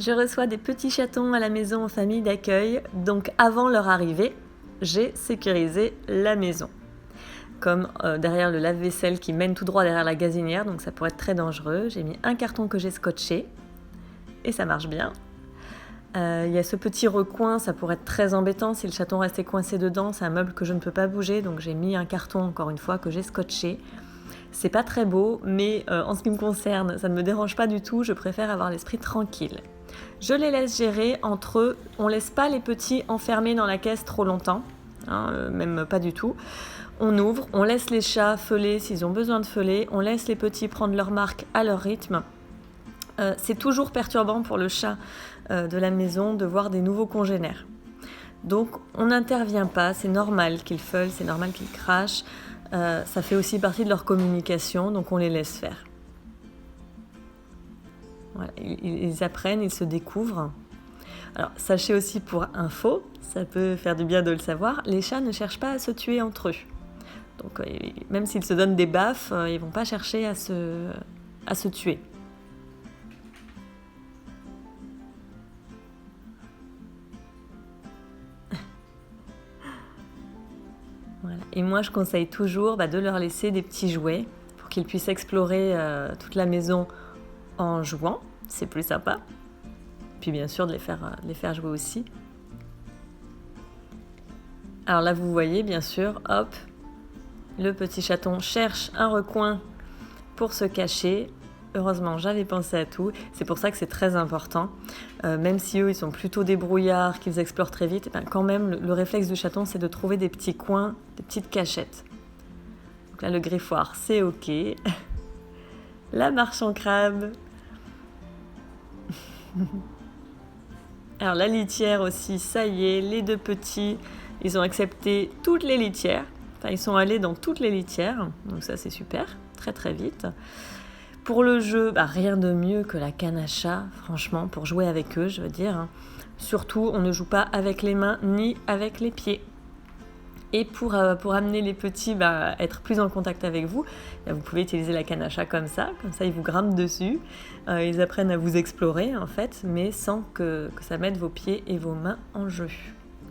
Je reçois des petits chatons à la maison en famille d'accueil, donc avant leur arrivée, j'ai sécurisé la maison. Comme derrière le lave-vaisselle qui mène tout droit derrière la gazinière, donc ça pourrait être très dangereux. J'ai mis un carton que j'ai scotché, et ça marche bien. Il y a ce petit recoin, ça pourrait être très embêtant si le chaton restait coincé dedans, c'est un meuble que je ne peux pas bouger, donc j'ai mis un carton encore une fois que j'ai scotché. C'est pas très beau, mais en ce qui me concerne, ça ne me dérange pas du tout, je préfère avoir l'esprit tranquille. Je les laisse gérer entre eux, on laisse pas les petits enfermés dans la caisse trop longtemps, même pas du tout. On ouvre, on laisse les chats feuler s'ils ont besoin de feuler, on laisse les petits prendre leur marque à leur rythme. C'est toujours perturbant pour le chat de la maison de voir des nouveaux congénères. Donc on n'intervient pas, c'est normal qu'ils feulent, c'est normal qu'ils crachent. Ça fait aussi partie de leur communication, donc on les laisse faire. Voilà, ils apprennent, ils se découvrent. Alors sachez aussi pour info, ça peut faire du bien de le savoir, les chats ne cherchent pas à se tuer entre eux. Donc même s'ils se donnent des baffes, ils ne vont pas chercher à se tuer. Voilà. Et moi, je conseille toujours de leur laisser des petits jouets pour qu'ils puissent explorer toute la maison en jouant. C'est plus sympa. Puis bien sûr, de les faire jouer aussi. Alors là, vous voyez, bien sûr, hop, le petit chaton cherche un recoin pour se cacher. Heureusement, j'avais pensé à tout. C'est pour ça que c'est très important. Même si eux, ils sont plutôt débrouillards, qu'ils explorent très vite, quand même, le réflexe du chaton, c'est de trouver des petits coins, des petites cachettes. Donc là, le griffoir, c'est OK. La marche en crabe. Alors la litière aussi, ça y est, les deux petits, ils ont accepté toutes les litières. Enfin, ils sont allés dans toutes les litières, donc ça c'est super, très très vite. Pour le jeu, rien de mieux que la canne à chat, franchement, pour jouer avec eux, je veux dire. Surtout, on ne joue pas avec les mains ni avec les pieds. Et pour amener les petits à être plus en contact avec vous, vous pouvez utiliser la canne à chat comme ça ils vous grimpent dessus, ils apprennent à vous explorer en fait, mais sans que ça mette vos pieds et vos mains en jeu,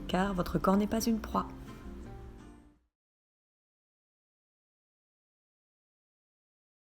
car votre corps n'est pas une proie.